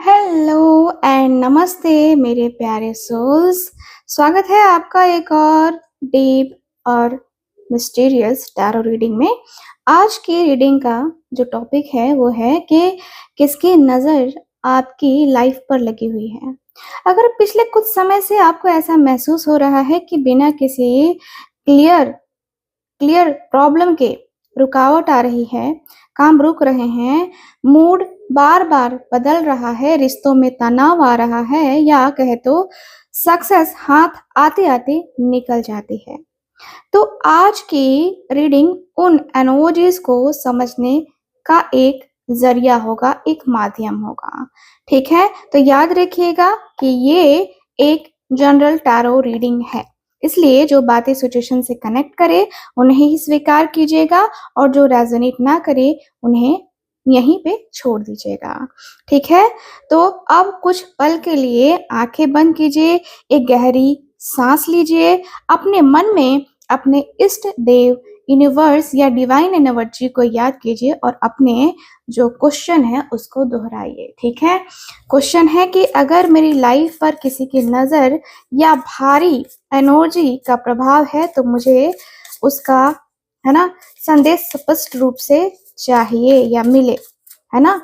Hello and नमस्ते मेरे प्यारे सोल्स। स्वागत है आपका एक और डीप और मिस्टीरियस टैरो रीडिंग में। आज की रीडिंग का जो टॉपिक है वो है कि किसकी नज़र आपकी लाइफ पर लगी हुई है। अगर पिछले कुछ समय से आपको ऐसा महसूस हो रहा है कि बिना किसी क्लियर क्लियर प्रॉब्लम के रुकावट आ रही है, काम रुक रहे हैं, मूड बार बार बदल रहा है, रिश्तों में तनाव आ रहा है, या कहे तो सक्सेस हाथ आते आते निकल जाती है, तो आज की रीडिंग उन एनर्जीज को समझने का एक जरिया होगा, एक माध्यम होगा। ठीक है, तो याद रखिएगा कि ये एक जनरल टैरो रीडिंग है, इसलिए जो बातें सिचुएशन से कनेक्ट करे उन्हें ही स्वीकार कीजिएगा और जो रेजोनेट ना करे उन्हें यहीं पे छोड़ दीजिएगा। ठीक है, तो अब कुछ पल के लिए आंखें बंद कीजिए, एक गहरी सांस लीजिए, अपने मन में अपने इष्ट देव, यूनिवर्स या डिवाइन एनर्जी को याद कीजिए और अपने जो क्वेश्चन है उसको दोहराइए। ठीक है, क्वेश्चन है कि अगर मेरी लाइफ पर किसी की नजर या भारी एनर्जी का प्रभाव है तो मुझे उसका, है ना, संदेश स्पष्ट रूप से चाहिए या मिले, है ना।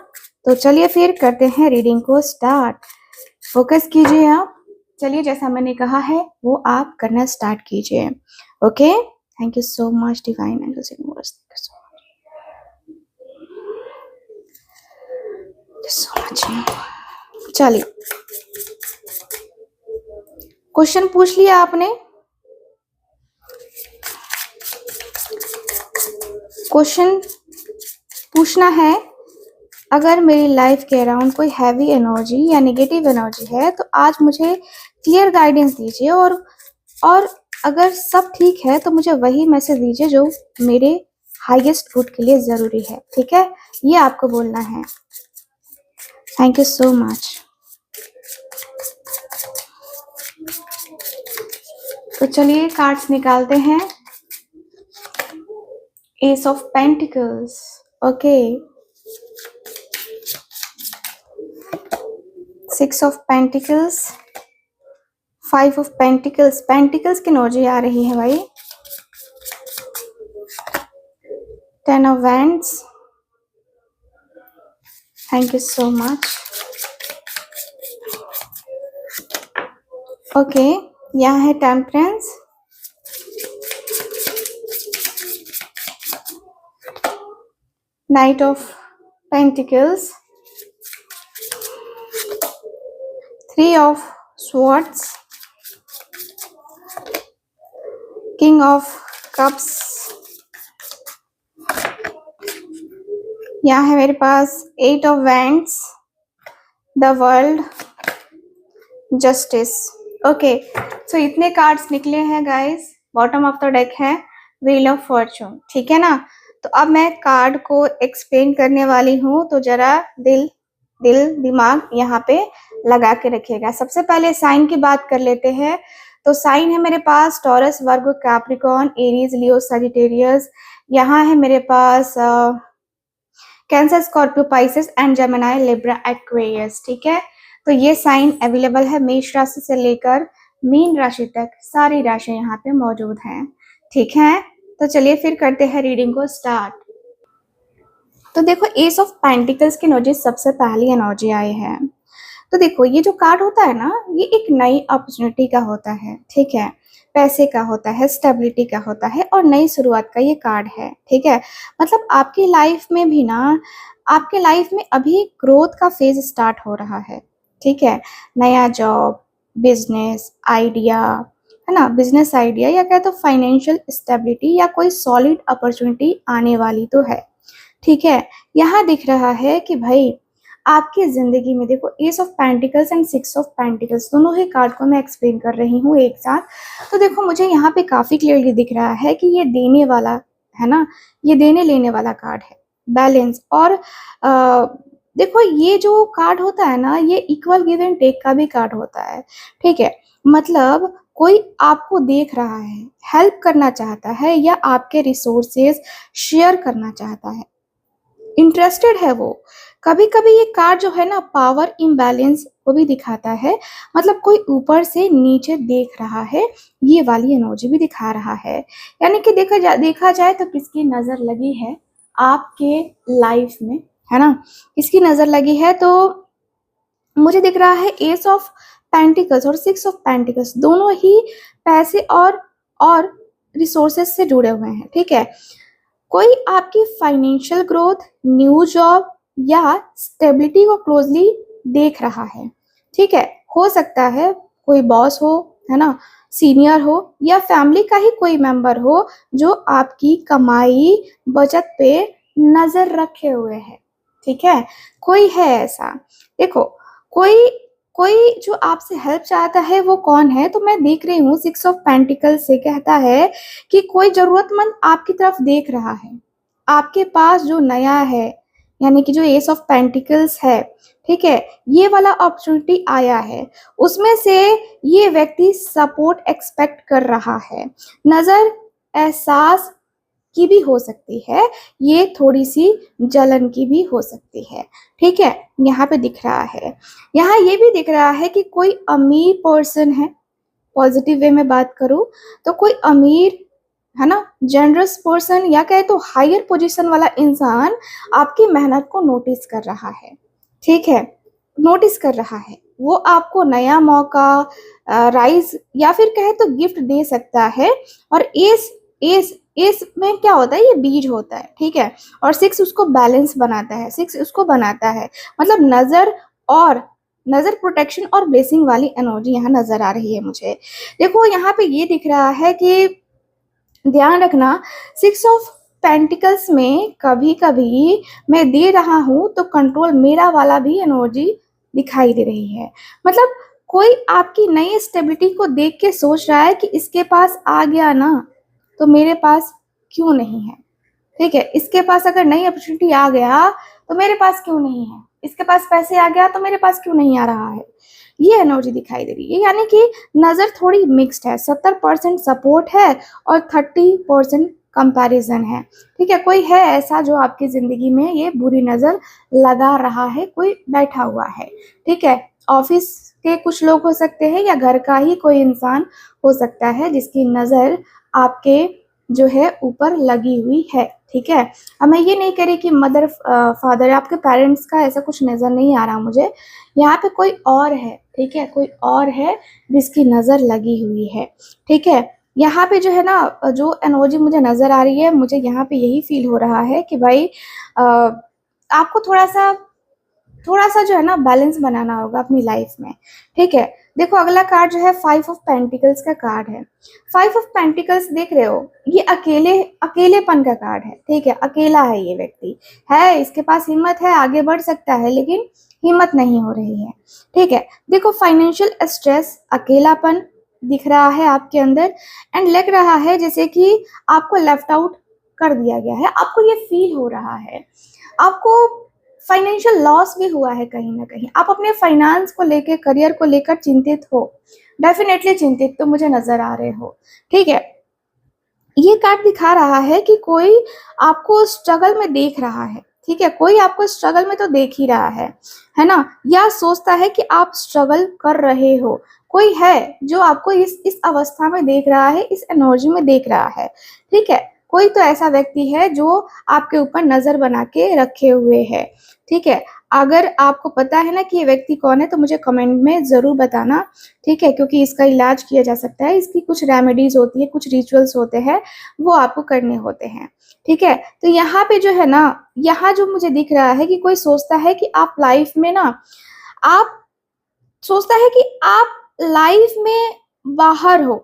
तो चलिए फिर करते हैं रीडिंग को स्टार्ट। फोकस कीजिए आप। चलिए, जैसा मैंने कहा है वो आप करना स्टार्ट कीजिए। Okay, thank you so much divine angels universe, thank you so much. चलिए, क्वेश्चन पूछ लिया आपने। क्वेश्चन पूछना है, अगर मेरी लाइफ के अराउंड कोई हैवी एनर्जी या नेगेटिव एनर्जी है तो आज मुझे क्लियर गाइडेंस दीजिए, और अगर सब ठीक है तो मुझे वही मैसेज दीजिए जो मेरे हाईएस्ट गुड के लिए जरूरी है। ठीक है, ये आपको बोलना है। Thank you so much. तो चलिए कार्ड्स निकालते हैं। Ace of pentacles, okay, six of pentacles, five of pentacles, pentacles की एनर्जी आ रही है भाई, ten of wands, thank you so much. Okay, यहाँ है temperance, knight of pentacles, three of swords, king of cups, यहाँ है मेरे पास eight of wands, the world, justice. Okay, so इतने कार्ड्स निकले हैं guys. Bottom of the deck है व्हील ऑफ फॉर्चून। ठीक है ना, तो अब मैं कार्ड को एक्सप्लेन करने वाली हूँ, तो जरा दिल दिमाग यहाँ पे लगा के रखिएगा। सबसे पहले साइन की बात कर लेते हैं। तो साइन है मेरे पास Taurus, Virgo, Capricorn, Aries, Leo, Sagittarius. यहाँ है मेरे पास Cancer, Scorpio, Pisces and Gemini, Libra, Aquarius. ठीक है, तो ये साइन अवेलेबल है मेष राशि से लेकर मीन राशि तक, सारी राशि यहाँ पे मौजूद हैं। ठीक है, तो चलिए फिर करते हैं रीडिंग को स्टार्ट। तो देखो, एस ऑफ पेंटिकल्स की एनर्जी सबसे पहली एनर्जी आई है। तो देखो, ये जो कार्ड होता है ना, ये एक नई अपॉर्चुनिटी का होता है। ठीक है, पैसे का होता है, स्टेबिलिटी का होता है और नई शुरुआत का ये कार्ड है। ठीक है, मतलब आपकी लाइफ में भी ना, आपके लाइफ में अभी ग्रोथ का फेज स्टार्ट हो रहा है। ठीक है, नया जॉब, बिजनेस आइडिया, है ना, बिजनेस आइडिया, या कहे तो फाइनेंशियल स्टेबिलिटी या कोई सॉलिड अपॉर्चुनिटी आने वाली तो है। ठीक है, यहाँ दिख रहा है कि भाई आपकी जिंदगी में देखो, S of pentacles and six of pentacles दोनों ही कार्ड को मैं एक्सप्लेन कर रही हूँ एक साथ। तो देखो, मुझे यहाँ पे काफी क्लियरली दिख रहा है कि ये देने वाला है ना, ये देने लेने वाला कार्ड है, बैलेंस। और देखो, ये जो कार्ड होता है ना, ये इक्वल गिव एंड टेक का भी कार्ड होता है। ठीक है, मतलब कोई आपको देख रहा है, हेल्प करना चाहता है या आपके रिसोर्सेज शेयर करना चाहता है, इंटरेस्टेड है वो कभी कभी ये कार्ड जो है ना पावर इम्बैलेंस को भी दिखाता है, मतलब कोई ऊपर से नीचे देख रहा है, ये वाली एनर्जी भी दिखा रहा है। यानी कि देखा जाए तो किसकी नजर लगी है आपके लाइफ में, है ना, किसकी नजर लगी है। तो मुझे दिख रहा है एस ऑफ पेंटिकल्स और सिक्स ऑफ पेंटिकल्स, दोनों ही पैसे और रिसोर्सेस से जुड़े हुए हैं। ठीक है, कोई आपकी फाइनेंशियल ग्रोथ, न्यू जॉब या स्टेबिलिटी को क्लोजली देख रहा है। ठीक है, हो सकता है कोई बॉस हो, है ना, सीनियर हो या फैमिली का ही कोई मेंबर हो जो आपकी कमाई बचत पे नजर रखे हुए है। ठीक है, कोई है ऐसा। देखो, कोई कोई जो आपसे हेल्प चाहता है वो कौन है, तो मैं देख रही हूँ सिक्स ऑफ पेंटिकल्स से कहता है कि कोई जरूरतमंद आपकी तरफ देख रहा है। आपके पास जो नया है, यानी कि जो एस ऑफ पेंटिकल्स है, ठीक है, ये वाला अपॉर्चुनिटी आया है, उसमें से ये व्यक्ति सपोर्ट एक्सपेक्ट कर रहा है। नजर एहसास की भी हो सकती है, ये थोड़ी सी जलन की भी हो सकती है। ठीक है, यहाँ पे दिख रहा है। यहाँ ये भी दिख रहा है कि कोई अमीर पर्सन है, पॉजिटिव वे में बात करूं तो कोई अमीर, है ना, जनरस पर्सन या कहे तो हायर पोजीशन वाला इंसान आपकी मेहनत को नोटिस कर रहा है। ठीक है, नोटिस कर रहा है, वो आपको नया मौका, राइज या फिर कहे तो गिफ्ट दे सकता है। और एस एस एस में क्या होता है, ये बीज होता है। ठीक है, और सिक्स उसको बैलेंस बनाता है, सिक्स उसको बनाता है, मतलब नजर प्रोटेक्शन और ब्लेसिंग वाली एनर्जी यहाँ नजर आ रही है मुझे। देखो, यहाँ पे ये दिख रहा है कि ध्यान रखना, सिक्स ऑफ पेंटिकल्स में कभी कभी मैं दे रहा हूं तो कंट्रोल मेरा वाला भी एनर्जी दिखाई दे रही है। मतलब कोई आपकी नई स्टेबिलिटी को देख के सोच रहा है कि इसके पास आ गया ना, तो मेरे पास क्यों नहीं है। ठीक है, इसके पास अगर नई अपॉर्चुनिटी आ गया तो मेरे पास क्यों नहीं है, इसके पास पैसे आ गया तो मेरे पास क्यों नहीं आ रहा है, ये एनर्जी दिखाई दे रही है। यानी कि नजर थोड़ी मिक्स्ड है, 70% सपोर्ट है और 30% कंपैरिजन है। ठीक है, कोई है ऐसा जो आपकी जिंदगी में ये बुरी नजर लगा रहा है, कोई बैठा हुआ है। ठीक है, ऑफिस के कुछ लोग हो सकते हैं या घर का ही कोई इंसान हो सकता है जिसकी नजर आपके जो है ऊपर लगी हुई है। ठीक है, अब मैं ये नहीं कह रही कि मदर फादर आपके पेरेंट्स का ऐसा कुछ नजर नहीं आ रहा मुझे, यहाँ पे कोई और है। ठीक है, कोई और है जिसकी नजर लगी हुई है। ठीक है, यहाँ पे जो है ना, जो एनर्जी मुझे नजर आ रही है, मुझे यहाँ पे यही फील हो रहा है कि भाई आपको थोड़ा सा जो है ना बैलेंस बनाना होगा अपनी लाइफ में। ठीक है, देखो अगला कार्ड जो है फाइव ऑफ पेंटिकल्स का कार्ड है। फाइव ऑफ पेंटिकल्स देख रहे हो, ये अकेलेपन का कार्ड है। ठीक है, अकेला है ये व्यक्ति, है इसके पास हिम्मत है, आगे बढ़ सकता है, लेकिन हिम्मत नहीं हो रही है। ठीक है, देखो फाइनेंशियल स्ट्रेस, अकेलापन दिख रहा है आपके अंदर, एंड लग रहा है जैसे कि आपको लेफ्ट आउट कर दिया गया है, आपको ये फील हो रहा है। आपको फाइनेंशियल लॉस भी हुआ है कहीं ना कहीं, आप अपने फाइनेंस को लेकर, करियर को लेकर चिंतित हो, डेफिनेटली चिंतित तो मुझे नजर आ रहे हो। ठीक है, ये कार्ड दिखा रहा है कि कोई आपको स्ट्रगल में देख रहा है। ठीक है, कोई आपको स्ट्रगल में तो देख ही रहा है ना, या सोचता है कि आप स्ट्रगल कर रहे हो। कोई है जो आपको इस अवस्था में देख रहा है, इस एनर्जी में देख रहा है। ठीक है, कोई तो ऐसा व्यक्ति है जो आपके ऊपर नजर बना के रखे हुए है। ठीक है, अगर आपको पता है ना कि ये व्यक्ति कौन है तो मुझे कमेंट में जरूर बताना। ठीक है, क्योंकि इसका इलाज किया जा सकता है, इसकी कुछ रेमेडीज होती है, कुछ रिचुअल्स होते हैं, वो आपको करने होते हैं। ठीक है, तो यहाँ पे जो है ना, यहाँ जो मुझे दिख रहा है कि कोई सोचता है कि आप लाइफ में ना, आप सोचता है कि आप लाइफ में बाहर हो,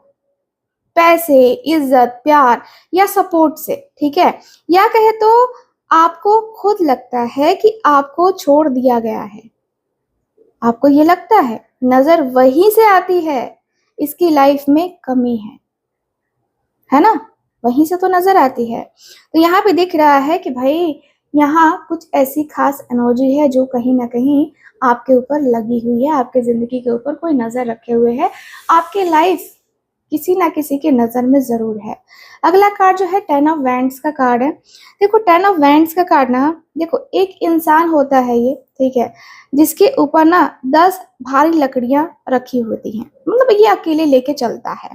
पैसे, इज्जत, प्यार या सपोर्ट से। ठीक है, या कहे तो आपको खुद लगता है कि आपको छोड़ दिया गया है, आपको ये लगता है, नजर वहीं से आती है, इसकी लाइफ में कमी है ना, वहीं से तो नजर आती है। तो यहाँ पे दिख रहा है कि भाई यहाँ कुछ ऐसी खास एनर्जी है जो कहीं ना कहीं आपके ऊपर लगी हुई है, आपके जिंदगी के ऊपर कोई नजर रखे हुए है, आपके लाइफ किसी ना किसी की नजर में जरूर है। अगला कार्ड जो है 10 ऑफ वैंड्स का कार्ड है। देखो 10 ऑफ वैंड्स का कार्ड ना, देखो एक इंसान होता है ये, ठीक है, जिसके ऊपर ना 10 भारी लकड़ियां रखी होती हैं, मतलब ये अकेले लेके चलता है,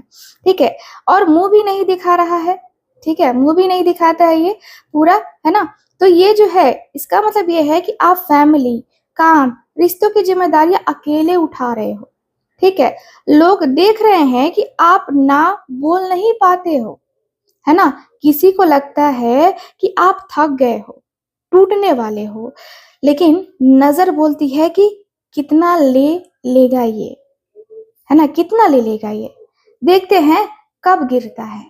ठीक है, और मुंह भी नहीं दिखा रहा है, ठीक है, मुंह भी नहीं दिखाता है ये पूरा, है ना। तो ये जो है इसका मतलब ये है कि आप फैमिली, काम, रिश्तों की जिम्मेदारियां अकेले उठा रहे हो, ठीक है। लोग देख रहे हैं कि आप ना बोल नहीं पाते हो, है ना। किसी को लगता है कि आप थक गए हो, टूटने वाले हो, लेकिन नजर बोलती है कि कितना ले लेगा ये, है ना, कितना ले लेगा ये, देखते हैं कब गिरता है।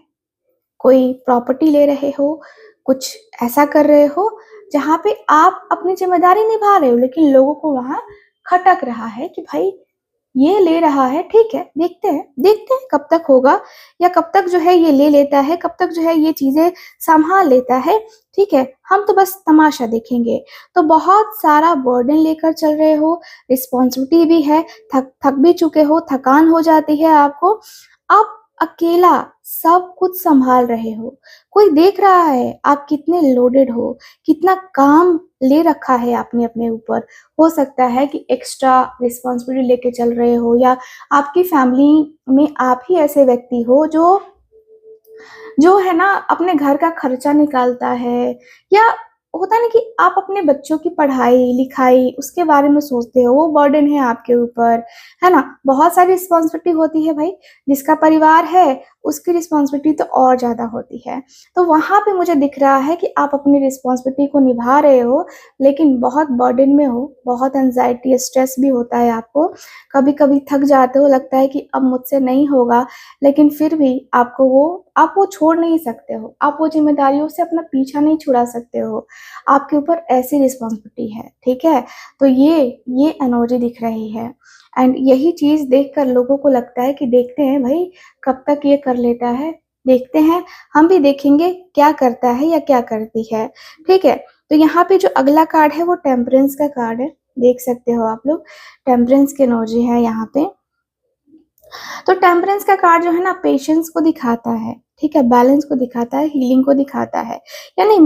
कोई प्रॉपर्टी ले रहे हो, कुछ ऐसा कर रहे हो जहां पे आप अपनी जिम्मेदारी निभा रहे हो, लेकिन लोगों को वहां खटक रहा है कि भाई ये ले रहा है, ठीक है, देखते हैं कब तक होगा, या कब तक जो है ये ले लेता है, कब तक जो है ये चीजें संभाल लेता है, ठीक है, हम तो बस तमाशा देखेंगे। तो बहुत सारा बर्डन लेकर चल रहे हो, रिस्पॉन्सिबिलिटी भी है, थक भी चुके हो, थकान हो जाती है आपको, आप अकेला सब कुछ संभाल रहे हो, कोई देख रहा है आप कितने लोडेड हो, कितना काम ले रखा है आपने अपने ऊपर। हो सकता है कि एक्स्ट्रा रिस्पॉन्सिबिलिटी लेके चल रहे हो, या आपकी फैमिली में आप ही ऐसे व्यक्ति हो जो जो है ना अपने घर का खर्चा निकालता है, या होता ना कि आप अपने बच्चों की पढ़ाई लिखाई उसके बारे में सोचते हो, वो बर्डन है आपके ऊपर, है ना। बहुत सारी रिस्पॉन्सिबिलिटी होती है भाई, जिसका परिवार है उसकी रिस्पॉन्सिबिलिटी तो और ज्यादा होती है। तो वहां पे मुझे दिख रहा है कि आप अपनी रिस्पॉन्सिबिलिटी को निभा रहे हो, लेकिन बहुत बर्डन में हो, बहुत एंजाइटी स्ट्रेस भी होता है आपको, कभी कभी थक जाते हो, लगता है कि अब मुझसे नहीं होगा, लेकिन फिर भी आप वो छोड़ नहीं सकते हो, आप वो जिम्मेदारियों से अपना पीछा नहीं छुड़ा सकते हो, आपके ऊपर ऐसी रिस्पॉन्सिबिलिटी है, ठीक है। तो ये एनर्जी दिख रही है, एंड यही चीज देखकर लोगों को लगता है कि देखते हैं भाई कब तक ये कर लेता है, देखते हैं, हम भी देखेंगे क्या करता है या क्या करती है, ठीक है। तो यहाँ पे जो अगला कार्ड है वो टेम्परेंस का कार्ड है, देख सकते हो आप लोग, टेम्परेंस की एनर्जी है यहाँ पे। तो टेम्परेंस का कार्ड जो है ना पेशेंस को दिखाता है, ठीक है, बैलेंस को दिखाता है, हीलिंग को दिखाता है, यानी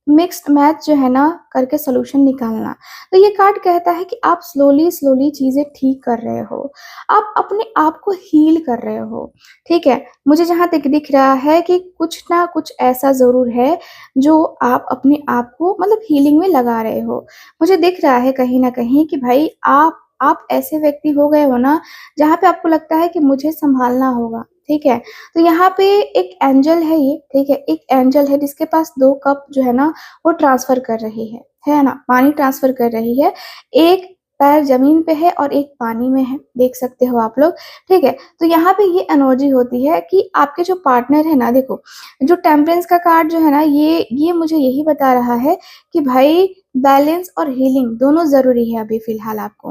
मिक्स्ड मैच जो है ना करके सोल्यूशन निकालना। तो ये कार्ड कहता है कि आप स्लोली स्लोली चीजें ठीक कर रहे हो, आप अपने आप को हील कर रहे हो, ठीक है। मुझे जहां तक दिख रहा है कि कुछ ना कुछ ऐसा जरूर है जो आप अपने आप को मतलब हीलिंग में लगा रहे हो। मुझे दिख रहा है कहीं ना कहीं कि भाई आप ऐसे व्यक्ति हो गए हो ना जहाँ पे आपको लगता है कि मुझे संभालना होगा, ठीक है। तो यहाँ पे एक एंजल है ये, ठीक है, एक एंजल है जिसके पास 2 कप जो है ना वो ट्रांसफर कर रही है ना, पानी ट्रांसफर कर रही है, एक पैर जमीन पे है और एक पानी में है, देख सकते हो आप लोग, ठीक है। तो यहाँ पे ये एनर्जी होती है कि आपके जो पार्टनर है ना, देखो जो टेम्परेंस का कार्ड जो है ना ये मुझे यही बता रहा है कि भाई बैलेंस और हीलिंग दोनों जरूरी है अभी फिलहाल आपको,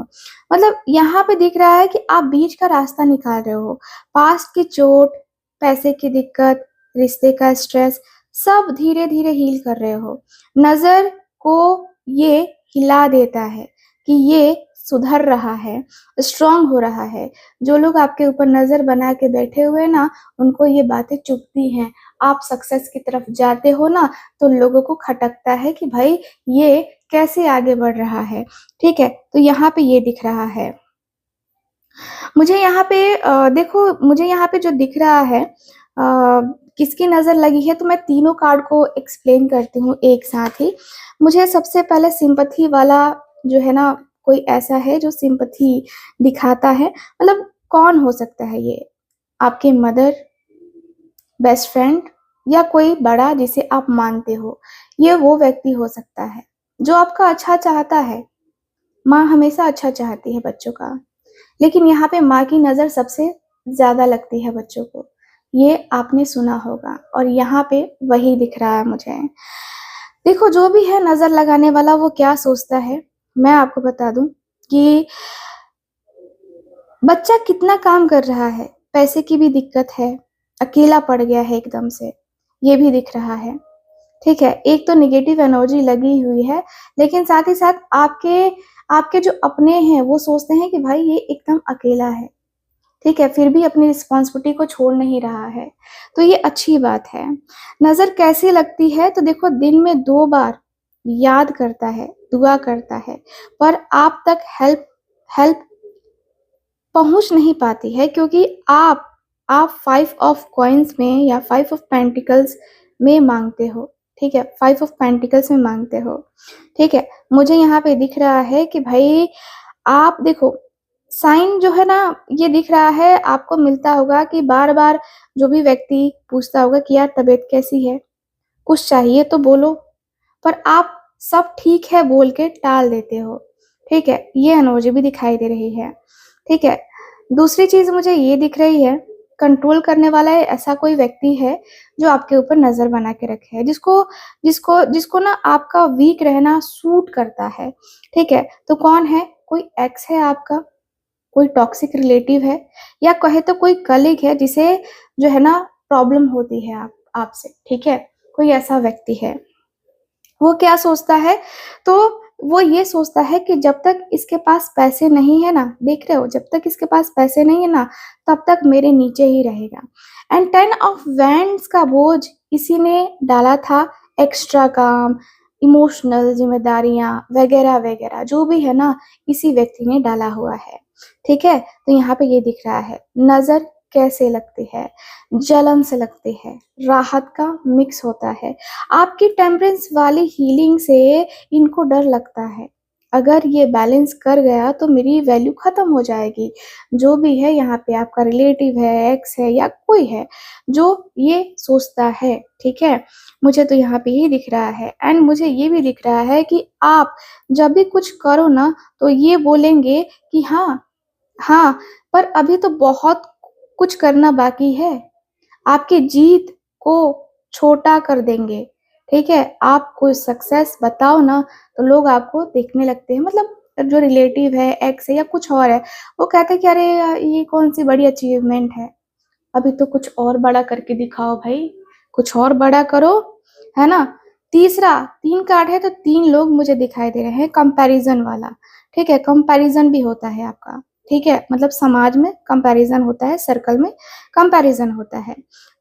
मतलब यहाँ पे दिख रहा है कि आप बीच का रास्ता निकाल रहे हो, पास्ट की चोट, पैसे की दिक्कत, रिश्ते का स्ट्रेस, सब धीरे धीरे हील कर रहे हो। नजर को ये हिला देता है कि ये सुधर रहा है, स्ट्रांग हो रहा है। जो लोग आपके ऊपर नजर बना के बैठे हुए ना, उनको ये बातें चुभती हैं। आप सक्सेस की तरफ जाते हो ना, तो लोगों को खटकता है कि भाई ये कैसे आगे बढ़ रहा है, ठीक है। तो यहाँ पे ये दिख रहा है मुझे यहाँ पे, देखो मुझे यहाँ पे जो दिख रहा है किसकी नजर लगी है, तो मैं तीनों कार्ड को एक्सप्लेन करती हूँ एक साथ ही। मुझे सबसे पहले सिंपथी वाला जो है ना, कोई ऐसा है जो सिंपथी दिखाता है, मतलब कौन हो सकता है ये, आपके मदर, बेस्ट फ्रेंड, या कोई बड़ा जिसे आप मानते हो, ये वो व्यक्ति हो सकता है जो आपका अच्छा चाहता है। माँ हमेशा अच्छा चाहती है बच्चों का, लेकिन यहाँ पे माँ की नजर सबसे ज्यादा लगती है बच्चों को, ये आपने सुना होगा, और यहाँ पे वही दिख रहा है मुझे। देखो जो भी है नजर लगाने वाला वो क्या सोचता है, मैं आपको बता दूं कि बच्चा कितना काम कर रहा है, पैसे की भी दिक्कत है, अकेला पड़ गया है एकदम से, ये भी दिख रहा है, ठीक है। एक तो निगेटिव एनर्जी लगी हुई है, लेकिन साथ ही साथ आपके आपके जो अपने हैं वो सोचते हैं कि भाई ये एकदम अकेला है, ठीक है, फिर भी अपनी रिस्पॉन्सिबिलिटी को छोड़ नहीं रहा है, तो ये अच्छी बात है। नज़र कैसी लगती है, तो देखो दिन में 2 बार याद करता है, दुआ करता है, पर आप तक हेल्प हेल्प पहुँच नहीं पाती है, क्योंकि आप 5 ऑफ कॉइन्स में या 5 ऑफ पेंटिकल्स में माँगते हो, ठीक है? 5 ऑफ पेंटिकल्स में माँगते हो, ठीक है? मुझे यहाँ पे दिख रहा है कि भाई आप देखो, साइन जो है ना, ये दिख रहा है आपको मिलता होगा कि बार-बार जो भी व्यक्ति पूछता होगा कि यार तबीयत कैसी है? कुछ चाहिए तो बोलो, पर आप सब ठीक है बोल के टाल देते हो, ठीक है? ये एनर्जी भी दिखाई दे रही है, ठीक है? दूसरी चीज़ मुझे ये दिख रही है, कंट्रोल करने वाला ऐसा कोई व्यक्ति है जो आपके ऊपर नज़र बना के रखे है, जिसको जिसको जिसको ना आपका वीक रहना सूट करता है, ठीक है? तो कौन है? कोई एक्स है आपका, कोई टॉक्सिक रिलेटिव है, या कहे तो कोई कलीग है जिसे जो है ना प्रॉब्लम होती है आपसे, ठीक है? कोई ऐसा व्यक्ति है। वो क्या सोचता है? तो वो ये सोचता है कि जब तक इसके पास पैसे नहीं है ना, देख रहे हो? जब तक इसके पास पैसे नहीं है ना, तब तक मेरे नीचे ही रहेगा। एंड 10 ऑफ वैंड्स का बोझ इसी ने डाला था, एक्स्ट्रा काम, इमोशनल ज़िम्मेदारियाँ वगैरह-वगैरह जो भी है ना, इसी व्यक्ति ने डाला हुआ है, ठीक है? तो यहाँ पे ये दिख रहा है, नज़र कैसे लगती है? जलन से लगती है, राहत का मिक्स होता है। आपकी टेम्परेंस वाली हीलिंग से इनको डर लगता है, अगर ये बैलेंस कर गया तो मेरी वैल्यू ख़त्म हो जाएगी। जो भी है यहाँ पे, आपका रिलेटिव है, एक्स है या कोई है, जो ये सोचता है, ठीक है? मुझे तो यहाँ पे ये दिख रहा है, एंड मुझे ये भी दिख रहा है कि आप जब भी कुछ करो ना, तो ये बोलेंगे कि हाँ, हाँ, पर अभी तो बहुत कुछ करना बाकी है। आपकी जीत को छोटा कर देंगे, ठीक है? आप कोई सक्सेस बताओ ना, तो लोग आपको देखने लगते हैं, मतलब जो रिलेटिव है, एक्स है या कुछ और है, वो कहते हैं कि अरे ये कौन-सी बड़ी अचीवमेंट है, अभी तो कुछ और बड़ा करके दिखाओ भई, कुछ और बड़ा करो, है ना? तीसरा 3 कार्ड है, तो 3 लोग मुझे दिखाई दे रहे हैं, कंपैरिज़न वाला, ठीक है? कंपैरिज़न भी होता है आपका, ठीक है? मतलब समाज में कंपैरिज़न होता है, सर्कल में कंपैरिज़न होता है।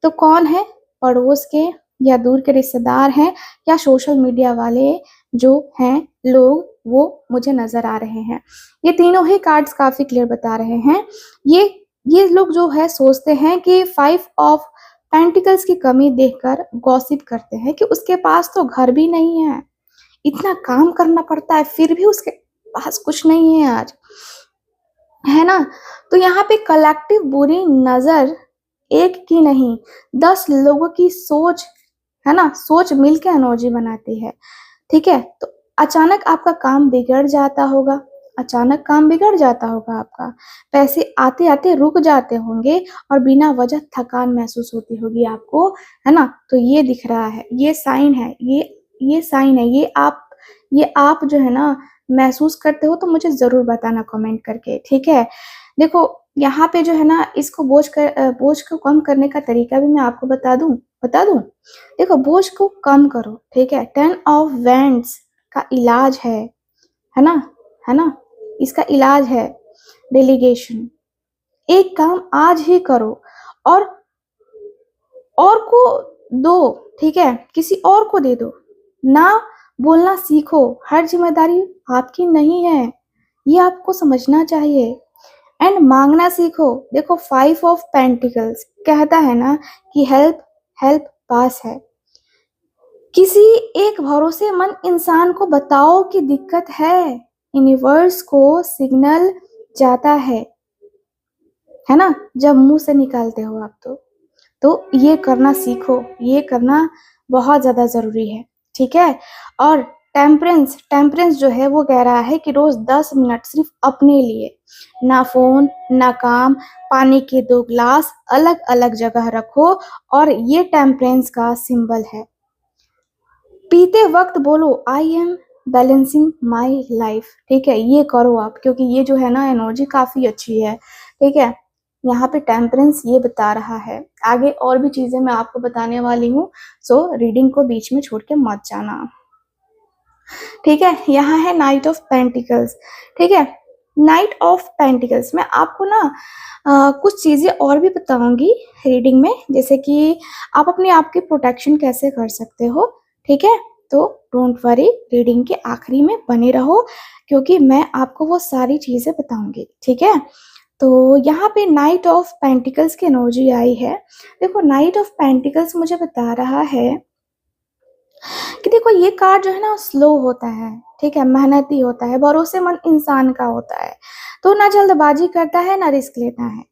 तो कौन है? पड़ोस के या दूर के रिश्तेदार हैं, या सोशल मीडिया वाले जो हैं लोग, वो मुझे नज़र आ रहे हैं। ये तीनों ही कार्ड्स काफ़ी क्लियर बता रहे हैं। ये ये लोग जो है सोचते हैं कि 5 ऑफ पेंटिकल्स की कमी देखकर गॉसिप करते हैं कि उसके पास तो घर भी नहीं है, इतना काम करना पड़ता है, फिर भी उसके पास कुछ नहीं है आज, है ना? तो यहाँ पे कलेक्टिव बुरी नज़र एक की नहीं, 10 लोगों की सोच, है ना? सोच मिलके एनर्जी बनाती है, ठीक है? तो अचानक आपका काम बिगड़ जाता होगा, अचानक काम बिगड़ जाता होगा आपका, पैसे आते-आते रुक जाते होंगे और बिना वजह थकान महसूस होती होगी आपको, है ना? तो ये दिख रहा है, ये साइन है, ये साइन है, ये आप जो है ना महसूस करते हो तो मुझे ज़रूर बताना कमेंट करके, ठीक है? देखो, यहाँ पे जो है ना इसको बोझ को कम करने का तरीका भी मैं आपको बता दूँ? देखो, बोझ को कम करो, ठीक है? 10 ऑफ वैंड्स का इलाज है ना? है ना? इसका इलाज है डेलीगेशन। एक काम आज ही करो और को दो, ठीक है? किसी और को दे दो। ना बोलना सीखो, हर ज़िम्मेदारी आपकी नहीं है, ये आपको समझना चाहिए। एंड माँगना सीखो। देखो, 5 ऑफ पेंटिकल्स कहता है ना कि हेल्प हेल्प पास है। किसी एक भरोसेमंद इंसान को बताओ कि दिक्कत है, यूनिवर्स को सिग्नल जाता है ना? जब मुँह से निकालते हो आप तो ये करना सीखो, ये करना बहुत ज़्यादा ज़रूरी है, ठीक है? और टेम्परेंस जो है वो कह रहा है कि रोज़ 10 मिनट सिर्फ़ अपने लिए, ना फ़ोन, ना काम, पानी के 2 ग्लास अलग-अलग जगह रखो, और ये टेम्परेंस का सिंबल है। पीते वक़्त बोलो I am balancing my life, ठीक है? ये करो आप, क्योंकि ये जो है ना एनर्जी काफ़ी अच्छी है, ठीक है? यहाँ पे टेम्परेंस ये बता रहा है। आगे और भी चीज़ें मैं आपको बताने वाली हूँ, सो रीडिंग को बीच में छोड़ के मत जाना, ठीक है? यहाँ है नाइट ऑफ पेंटिकल्स, ठीक है? नाइट ऑफ पेंटिकल्स में आपको ना कुछ चीज़ें और भी बताऊंगी रीडिंग में, जैसे कि आप अपने आप की प्रोटेक्शन कैसे कर सकते हो, ठीक है। तो डोंट वरी, रीडिंग के आखिरी में बने रहो, क्योंकि मैं आपको वो सारी चीज़ें बताऊंगी, ठीक है। तो यहाँ पे नाइट ऑफ पेंटिकल्स की एनर्जी आई है। देखो, नाइट ऑफ पेंटिकल्स मुझे बता रहा है कि देखो, ये कार्ड जो है ना स्लो होता है, ठीक है, मेहनती होता है, भरोसेमंद इंसान का होता है, तो ना जल्दबाजी करता है ना रिस्क लेता है,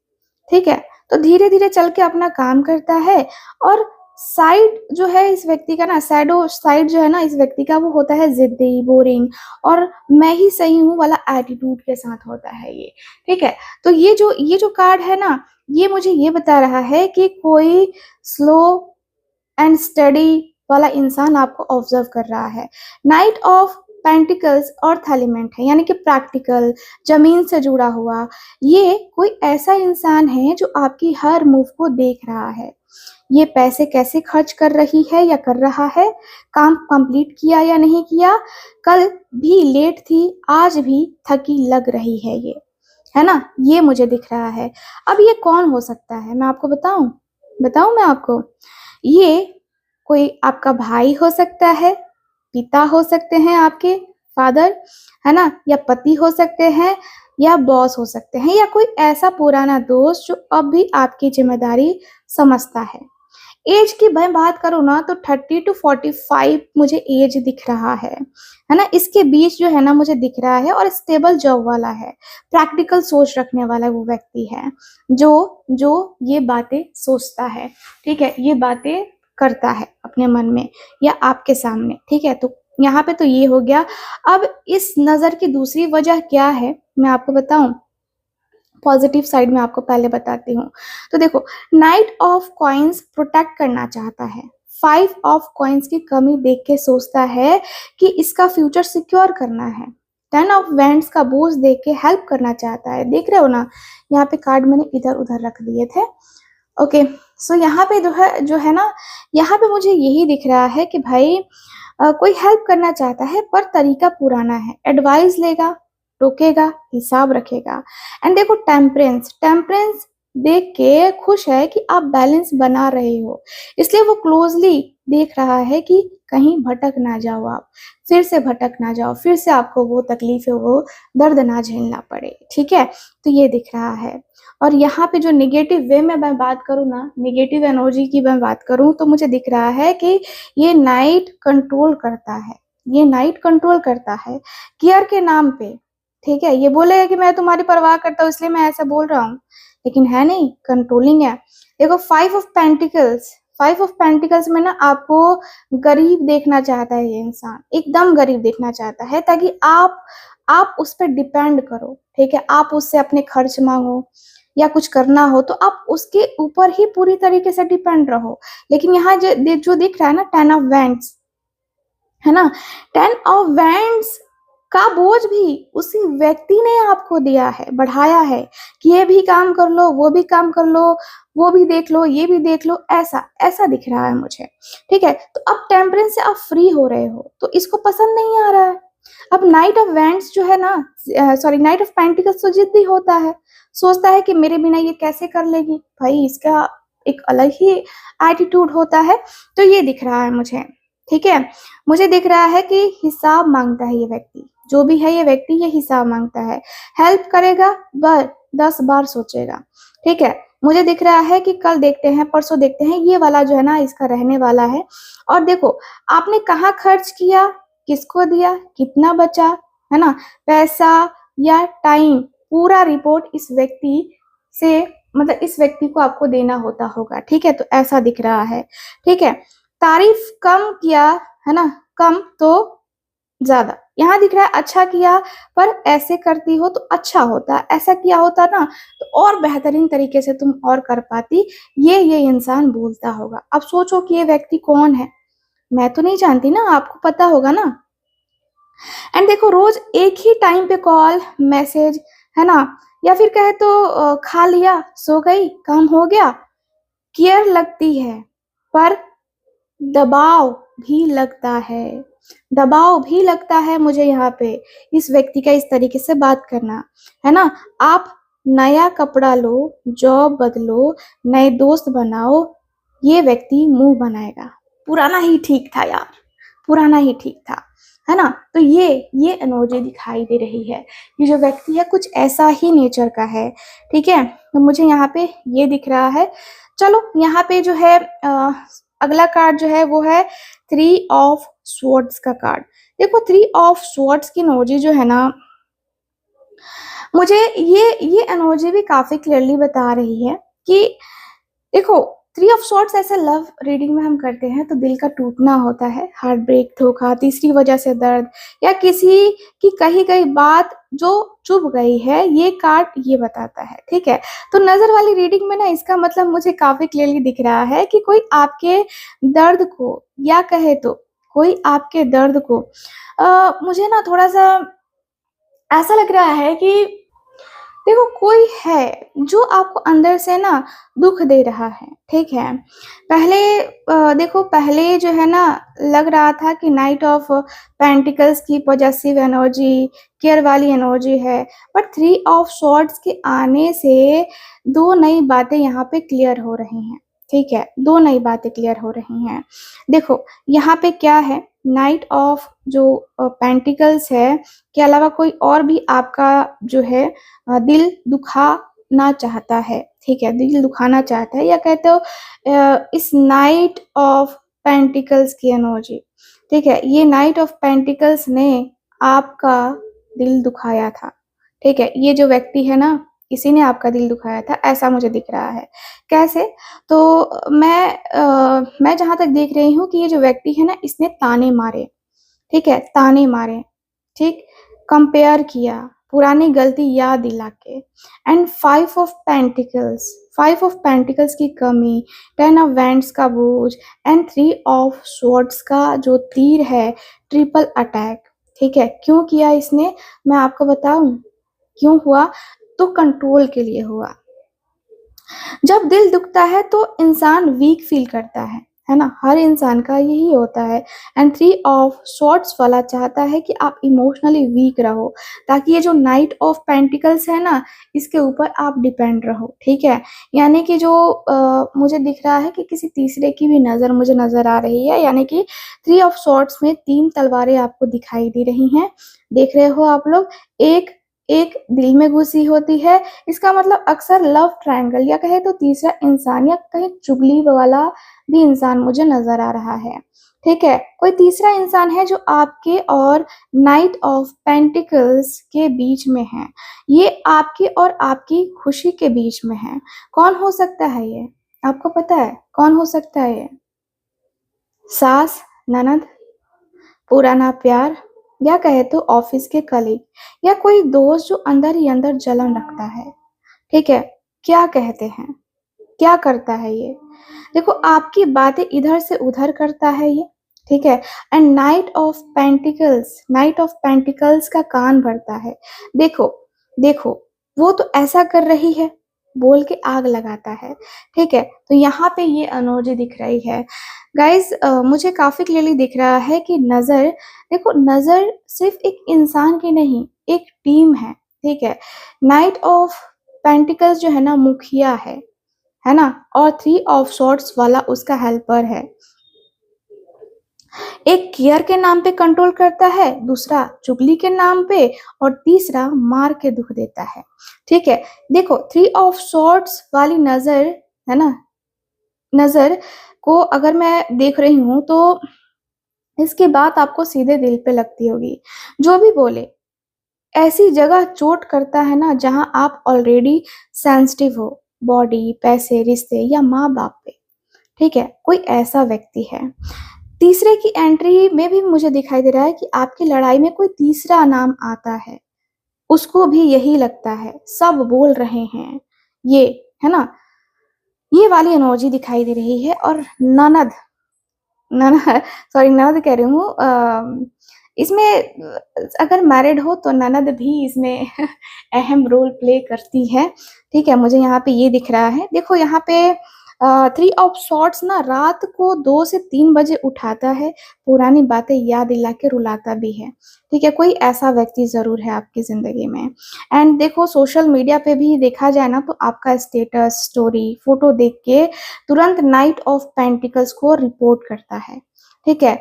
ठीक है। तो धीरे धीरे चल के अपना काम करता है। और साइड जो है इस व्यक्ति का ना, सैडो साइड जो है ना इस व्यक्ति का, वो होता है जिद्दी, बोरिंग और मैं ही सही हूँ वाला एटीट्यूड के साथ होता है ये, ठीक है। तो ये जो कार्ड है ना, ये मुझे ये बता रहा है कि कोई स्लो एंड स्टडी वाला इंसान आपको ऑब्जर्व कर रहा है। Night of pentacles earth element है, यानी कि प्रैक्टिकल, जमीन से जुड़ा हुआ। ये कोई ऐसा इंसान है जो आपकी हर मूव को देख रहा है। ये पैसे कैसे खर्च कर रही है या कर रहा है, काम कंप्लीट किया या नहीं किया, कल भी लेट थी, आज भी थकी लग रही है ये, है ना, ये मुझे दिख रहा है। अब ये कौन हो सकता है, मैं आपको बताऊं बताऊं मैं आपको, ये कोई आपका भाई हो सकता है, पिता हो सकते हैं आपके, फादर, है ना, या पति हो सकते हैं, या बॉस हो सकते हैं, या कोई ऐसा पुराना दोस्त जो अब भी आपकी जिम्मेदारी समझता है। एज की मैं बात करूँ ना तो 30 to 45 मुझे एज दिख रहा है ना। इसके बीच जो है ना मुझे दिख रहा है, और स्टेबल जॉब वाला है, प्रैक्टिकल सोच रखने वाला वो व्यक्ति है, जो जो ये बातें सोचता है, ठीक है, ये बातें करता है अपने मन में या आपके सामने, ठीक है। तो यहाँ पे तो ये हो गया। अब इस नजर की दूसरी वजह क्या है, मैं आपको बताऊं, पॉजिटिव साइड में आपको पहले बताती हूँ। तो देखो, नाइट ऑफ कॉइन्स प्रोटेक्ट करना चाहता है, 5 ऑफ कॉइन्स की कमी देख के सोचता है कि इसका फ्यूचर सिक्योर करना है, 10 ऑफ वैंड्स का बोझ देख के हेल्प करना चाहता है। देख रहे हो ना, यहाँ पे कार्ड मैंने इधर उधर रख दिए थे, ओके। सो यहाँ पे जो है ना, यहाँ पे मुझे यही दिख रहा है कि भाई कोई हेल्प करना चाहता है पर तरीका पुराना है, एडवाइस लेगा, टोकेगा, हिसाब रखेगा। एंड देखो, टेम्परेंस टेम्परेंस देख के खुश है कि आप बैलेंस बना रहे हो, इसलिए वो क्लोजली देख रहा है कि कहीं भटक ना जाओ आप, फिर से भटक ना जाओ, फिर से आपको वो तकलीफ है, वो दर्द ना झेलना पड़े, ठीक है। तो ये दिख रहा है। और यहाँ पे जो निगेटिव वे में मैं बात करूँ ना, निगेटिव एनर्जी की मैं बात करूँ, तो मुझे दिख रहा है कि ये नाइट कंट्रोल करता है, ये नाइट कंट्रोल करता है केयर के नाम पे, ठीक है। ये बोलेगा कि मैं तुम्हारी परवाह करता हूँ इसलिए मैं ऐसा बोल रहा हूँ, लेकिन है नहीं, कंट्रोलिंग है। देखो, 5 ऑफ पेंटिकल्स में ना आपको गरीब देखना चाहता है ये इंसान, एकदम गरीब देखना चाहता है, ताकि आप उस पर डिपेंड करो, ठीक है, आप उससे अपने खर्च मांगो या कुछ करना हो तो आप उसके ऊपर ही पूरी तरीके से डिपेंड रहो। लेकिन यहाँ जो दिख रहा है ना, 10 ऑफ वैंड्स, है ना, 10 ऑफ वैंड्स का बोझ भी उसी व्यक्ति ने आपको दिया है, बढ़ाया है कि ये भी काम कर लो, वो भी काम कर लो, वो भी देख लो, ये भी देख लो, ऐसा ऐसा दिख रहा है मुझे, ठीक है। तो अब टेम्परेंस से आप फ्री हो रहे हो तो इसको पसंद नहीं आ रहा है। अब नाइट ऑफ वैंड्स जो है ना, सॉरी, नाइट ऑफ पेंटिकल्स तो जिद्दी होता है, सोचता है कि मेरे बिना ये कैसे कर लेगी, भाई इसका एक अलग ही एटीट्यूड होता है। तो ये दिख रहा है मुझे, ठीक है। मुझे दिख रहा है कि हिसाब मांगता है ये व्यक्ति, जो भी है ये व्यक्ति, ये हिसाब मांगता है, हेल्प करेगा पर 10 बार सोचेगा, ठीक है। मुझे दिख रहा है कि कल देखते हैं, परसों देखते हैं, ये वाला जो है ना इसका रहने वाला है। और देखो, आपने कहाँ खर्च किया, किसको दिया, कितना बचा, है ना, पैसा या टाइम, पूरा रिपोर्ट इस व्यक्ति से, मतलब इस व्यक्ति को आपको देना होता होगा, ठीक है। तो ऐसा दिख रहा है, ठीक है। तारीफ कम किया, है ना, कम तो ज्यादा, यहाँ दिख रहा है अच्छा किया, पर ऐसे करती हो तो अच्छा होता, ऐसा किया होता ना तो और बेहतरीन तरीके से तुम और कर पाती, ये इंसान बोलता होगा। अब सोचो कि ये व्यक्ति कौन है, मैं तो नहीं जानती ना, आपको पता होगा ना। एंड देखो, रोज एक ही टाइम पे कॉल, मैसेज, है ना, या फिर कहे तो खा लिया, सो गई, काम हो गया, केयर लगती है, पर दबाव भी लगता है। दबाव भी लगता है मुझे यहाँ पे इस व्यक्ति का इस तरीके से बात करना, है ना? आप नया कपड़ा लो, जॉब बदलो, नए दोस्त बनाओ, ये व्यक्ति मुँह बनाएगा, पुराना ही ठीक था यार, पुराना ही ठीक था, है ना? तो ये एनर्जी दिखाई दे रही है। ये जो व्यक्ति है कुछ ऐसा ही नेचर का है, ठीक है? तो मुझे यहाँ पे ये दिख रहा है। चलो यहाँ पे जो है अगला कार्ड जो है वो है 3 ऑफ स्वॉर्ड्स का कार्ड। देखो 3 ऑफ स्वॉर्ड्स की एनर्जी जो है ना, मुझे ये एनर्जी भी काफ़ी क्लियरली बता रही है कि देखो 3 ऑफ स्वॉर्ड्स ऐसे लव रीडिंग में हम करते हैं तो दिल का टूटना होता है, हार्ट ब्रेक, धोखा, तीसरी वजह से दर्द या किसी की कही गई बात जो चुभ गई है, ये कार्ड ये बताता है, ठीक है? तो नज़र वाली रीडिंग में ना इसका मतलब मुझे काफ़ी क्लियरली दिख रहा है कि कोई आपके दर्द को या कहे तो कोई आपके दर्द को मुझे ना थोड़ा-सा ऐसा लग रहा है कि देखो कोई है जो आपको अंदर से ना दुख दे रहा है, ठीक है? पहले देखो पहले जो है ना लग रहा था कि नाइट ऑफ पेंटिकल्स की पॉजेसिव एनर्जी, केयर वाली एनर्जी है, बट 3 ऑफ स्वॉर्ड्स के आने से 2 नई बातें यहाँ पे क्लियर हो रही हैं, ठीक है? 2 नई बातें क्लियर हो रही हैं। देखो यहाँ पे क्या है, नाइट ऑफ जो पेंटिकल्स है के अलावा कोई और भी आपका जो है दिल दुखाना चाहता है, ठीक है? दिल दुखाना चाहता है या कहते हो इस नाइट ऑफ पेंटिकल्स की एनर्जी, ठीक है? ये नाइट ऑफ पेंटिकल्स ने आपका दिल दुखाया था, ठीक है? ये जो व्यक्ति है ना, इसी ने आपका दिल दुखाया था, ऐसा मुझे दिख रहा है। कैसे? तो मैं जहाँ तक देख रही हूँ कि ये जो व्यक्ति है ना, इसने ताने मारे, ठीक है? ताने मारे, ठीक? कंपेयर किया, पुरानी गलती याद दिला के एंड 5 ऑफ पेंटिकल्स की कमी, 10 ऑफ वैंड्स का बोझ एंड 3 ऑफ स्वॉर्ड्स का जो तीर है, ट्रिपल अटैक, ठीक है? क्यों किया इसने? मैं आपको बताऊँ, क्यों हुआ? तो कंट्रोल के लिए हुआ। जब दिल दुखता है तो इंसान वीक फील करता है ना? हर इंसान का यही होता है एंड 3 ऑफ स्वॉर्ड्स वाला चाहता है कि आप इमोशनली वीक रहो ताकि ये जो नाइट ऑफ पेंटिकल्स है ना, इसके ऊपर आप डिपेंड रहो, ठीक है? यानी कि जो मुझे दिख रहा है कि किसी तीसरे की भी नज़र मुझे नज़र आ रही है, यानी कि 3 ऑफ स्वॉर्ड्स में 3 तलवारें आपको दिखाई दे रही हैं। देख रहे हो आप लोग? एक एक दिल में घुसी होती है, इसका मतलब अक्सर लव ट्रायंगल या कहे तो तीसरा इंसान या कहीं चुगली वाला भी इंसान मुझे नज़र आ रहा है, ठीक है? कोई तीसरा इंसान है जो आपके और नाइट ऑफ पेंटिकल्स के बीच में है। ये आपकी और आपकी खुशी के बीच में है। कौन हो सकता है ये? आपको पता है कौन हो सकता है ये? सास, ननद, पुराना प्यार या कहे तो ऑफिस के कलीग या कोई दोस्त जो अंदर ही अंदर जलन रखता है, ठीक है? क्या कहते हैं? क्या करता है ये? देखो आपकी बातें इधर से उधर करता है ये, ठीक है? एंड नाइट ऑफ पेंटिकल्स का कान भरता है। देखो, देखो वो तो ऐसा कर रही है, बोल के आग लगाता है, ठीक है? तो यहाँ पे ये एनर्जी दिख रही है। गाइज़ मुझे काफ़ी क्लियरली दिख रहा है कि नज़र देखो नज़र सिर्फ़ एक इंसान की नहीं, एक टीम है, ठीक है? नाइट ऑफ पेंटिकल्स जो है ना मुखिया है ना? और 3 ऑफ स्वॉर्ड्स वाला उसका हेल्पर है। एक केयर के नाम पे कंट्रोल करता है, दूसरा चुगली के नाम पे और तीसरा मार के दुःख देता है, ठीक है? देखो 3 ऑफ स्वॉर्ड्स वाली नज़र, है ना? नज़र को अगर मैं देख रही हूँ तो इसकी बात आपको सीधे दिल पे लगती होगी। जो भी बोले, ऐसी जगह चोट करता है ना जहाँ आप ऑलरेडी सेंसिटिव हो, बॉडी, पैसे, रिश्ते या माँ-बाप पे, ठीक है? कोई ऐसा व्यक्ति है। तीसरे की एंट्री में भी मुझे दिखाई दे रहा है कि आपकी लड़ाई में कोई तीसरा नाम आता है, उसको भी यही लगता है, सब बोल रहे हैं, ये, है ना? ये वाली एनर्जी दिखाई दे रही है और ननद नन सॉरी ननद कह रही हूँ इसमें अगर मैरिड हो तो ननद भी इसमें अहम रोल प्ले करती है, ठीक है? मुझे यहाँ पे ये दिख रहा है। देखो यहाँ पे थ्री ऑफ सॉर्ड्स ना रात को 2 से 3 बजे उठाता है, पुरानी बातें याद दिला के रुलाता भी है। ठीक है, कोई ऐसा व्यक्ति ज़रूर है आपकी ज़िंदगी में। एंड देखो सोशल मीडिया पे भी देखा जाए ना तो आपका स्टेटस, स्टोरी, फोटो देख के तुरंत नाइट ऑफ पेंटिकल्स को रिपोर्ट करता है। ठीक है,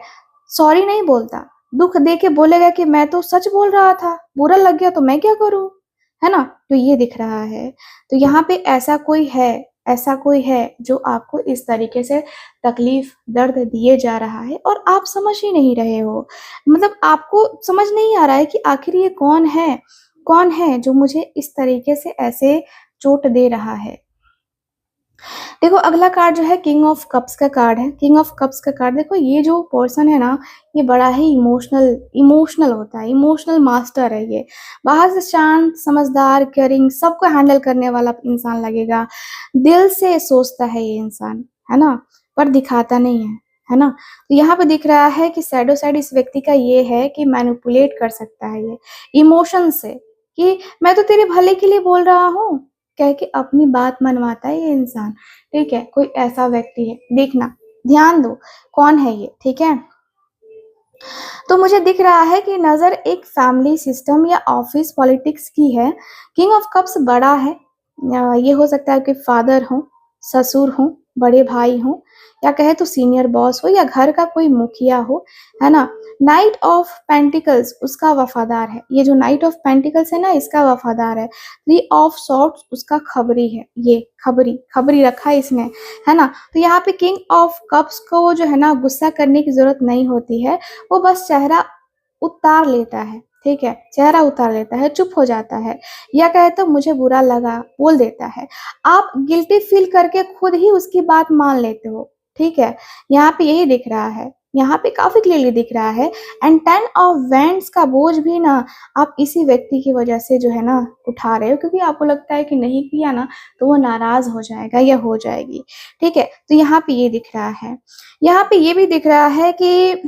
सॉरी नहीं बोलता, दुःख दे के बोलेगा कि मैं तो सच बोल रहा था, बुरा लग गया तो मैं क्या करूँ? है ना? तो ये दिख रहा है। तो यहाँ पे ऐसा कोई है जो आपको इस तरीके से तकलीफ, दर्द दिए जा रहा है और आप समझ ही नहीं रहे हो। मतलब आपको समझ नहीं आ रहा है कि आखिर ये कौन है? कौन है जो मुझे इस तरीके से ऐसे चोट दे रहा है? देखो अगला कार्ड जो है किंग ऑफ कप्स का कार्ड है। किंग ऑफ कप्स का कार्ड देखो, ये जो पर्सन है ना, ये बड़ा ही इमोशनल होता है, इमोशनल मास्टर है ये। बाहर से शांत, समझदार, केयरिंग, सबको हैंडल करने वाला इंसान लगेगा। दिल से सोचता है ये इंसान, है ना? पर दिखाता नहीं है ना? तो यहाँ पे दिख रहा है कि सैडो साइड इस व्यक्ति का ये है कि मैनिपुलेट कर सकता है ये इमोशन से, कि मैं तो तेरे भले के लिए बोल रहा हूँ, कह के अपनी बात मनवाता है ये इंसान। ठीक है, कोई ऐसा व्यक्ति है, देखना, ध्यान दो कौन है ये। ठीक है, तो मुझे दिख रहा है कि नज़र एक फैमिली सिस्टम या ऑफिस पॉलिटिक्स की है। किंग ऑफ कप्स बड़ा है, ये हो सकता है कि फादर हो, ससुर हो, बड़े भाई हो, या कहे तो सीनियर बॉस हो, या घर का कोई मुखिया हो, है ना? नाइट ऑफ पेंटिकल्स उसका वफादार है। ये जो नाइट ऑफ पेंटिकल्स है ना, इसका वफादार है। थ्री ऑफ सॉर्ड्स उसका खबरी है, ये खबरी रखा है इसने, है ना? तो यहाँ पे किंग ऑफ कप्स को जो है ना गुस्सा करने की जरूरत नहीं होती है, वो बस चेहरा उतार लेता है। ठीक है, चेहरा उतार लेता है, चुप हो जाता है, या कहे तो मुझे बुरा लगा बोल देता है। आप गिल्टी फील करके खुद ही उसकी बात मान लेते हो। ठीक है, यहाँ पे यही दिख रहा है, यहाँ पे काफी क्लियरली दिख रहा है। एंड 10 ऑफ वेंट्स का बोझ भी ना आप इसी व्यक्ति की वजह से जो है ना उठा रहे हो, क्योंकि आपको लगता है कि नहीं किया ना तो वो नाराज हो जाएगा या हो जाएगी। ठीक है, तो यहाँ पे ये दिख रहा है। यहाँ पे ये भी दिख रहा है कि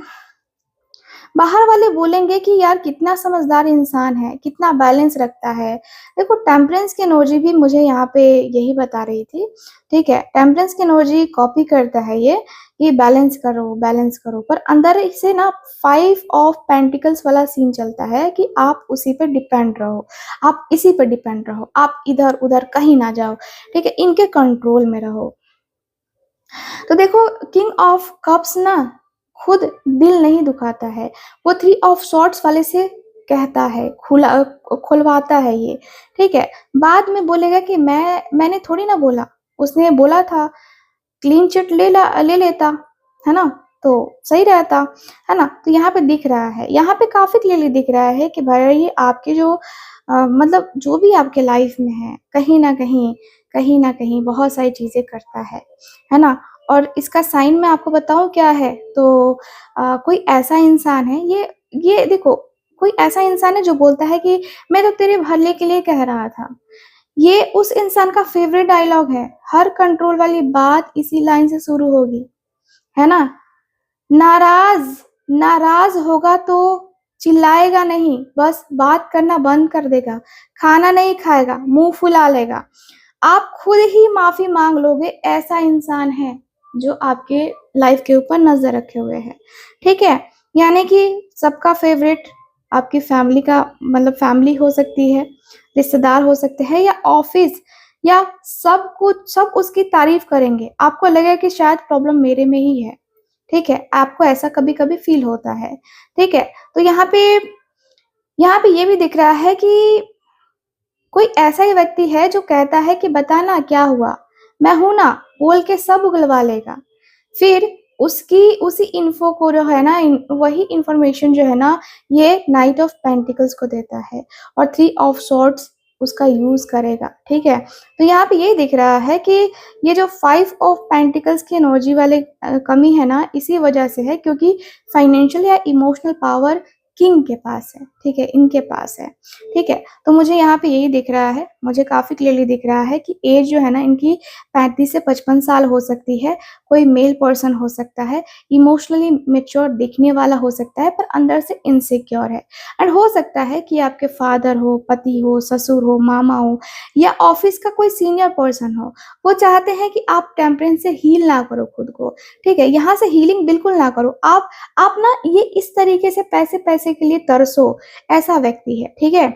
बाहर वाले बोलेंगे कि यार कितना समझदार इंसान है, कितना बैलेंस रखता है। देखो टेम्परेंस की एनर्जी भी मुझे यहाँ पे यही बता रही थी। ठीक है, टेम्परेंस की एनर्जी कॉपी करता है ये कि बैलेंस करो, पर अंदर इसे ना 5 ऑफ पेंटिकल्स वाला सीन चलता है कि आप उसी पे डिपेंड रहो, आप इसी पे डिपेंड रहो, आप इधर उधर कहीं ना जाओ। ठीक है, इनके कंट्रोल में रहो। तो देखो किंग ऑफ कप्स ना खुद दिल नहीं दुखाता है, वो थ्री ऑफ सॉर्ड्स वाले से कहता है, खुलवाता है ये। ठीक है, बाद में बोलेगा कि मैंने थोड़ी ना बोला, उसने बोला था, क्लीन चिट ले लेता, है ना? तो सही रहता, है ना? तो यहाँ पे दिख रहा है, यहाँ पे काफी क्लियरली दिख रहा है कि भाई ये आपके जो मतलब जो भी आपके लाइफ में है, कहीं ना कहीं बहुत सारी चीजें करता है ना? और इसका साइन मैं आपको बताऊं क्या है, तो कोई ऐसा इंसान है, ये देखो, कोई ऐसा इंसान है जो बोलता है कि मैं तो तेरे भले के लिए कह रहा था। ये उस इंसान का फेवरेट डायलॉग है, हर कंट्रोल वाली बात इसी लाइन से शुरू होगी, है ना? नाराज नाराज होगा तो चिल्लाएगा नहीं, बस बात करना बंद कर देगा, खाना नहीं खाएगा, मुंह फुला लेगा, आप खुद ही माफी मांग लोगे। ऐसा इंसान है जो आपके लाइफ के ऊपर नजर रखे हुए है। ठीक है, यानी कि सबका फेवरेट आपकी फैमिली का, मतलब फैमिली हो सकती है, रिश्तेदार हो सकते हैं, या ऑफिस, या सब कुछ, सब उसकी तारीफ करेंगे। आपको लगेगा कि शायद प्रॉब्लम मेरे में ही है। ठीक है, आपको ऐसा कभी कभी फील होता है। ठीक है, तो यहाँ पे ये भी दिख रहा है कि कोई ऐसा ही व्यक्ति है जो कहता है कि बता ना क्या हुआ, मैं हूं ना, बोल के सब उगलवा लेगा। फिर उसी इन्फो को जो है ना, वही इंफॉर्मेशन जो है ना, ये नाइट ऑफ पेंटिकल्स को देता है और थ्री ऑफ सॉर्ड्स उसका यूज करेगा। ठीक है, तो यहाँ पे ये दिख रहा है कि ये जो 5 ऑफ पेंटिकल्स की एनर्जी वाले कमी है ना, इसी वजह से है, क्योंकि फाइनेंशियल या इमोशनल पावर किंग के पास है, ठीक है, इनके पास है, ठीक है। तो मुझे यहाँ पे यही दिख रहा है, मुझे काफी क्लियरली दिख रहा है कि एज जो है ना इनकी 35 से 55 साल हो सकती है। कोई मेल पर्सन हो सकता है, इमोशनली मेच्योर दिखने वाला हो सकता है, पर अंदर से इनसिक्योर है। एंड हो सकता है कि आपके फादर हो, पति हो, ससुर हो, मामा हो, या ऑफिस का कोई सीनियर पर्सन हो। वो चाहते हैं कि आप टेम्परेंस से हील ना करो खुद को, ठीक है, यहाँ से हीलिंग बिल्कुल ना करो। आप ना ये इस तरीके से पैसे पैसे के लिए तरसो, ऐसा व्यक्ति है, ठीक है।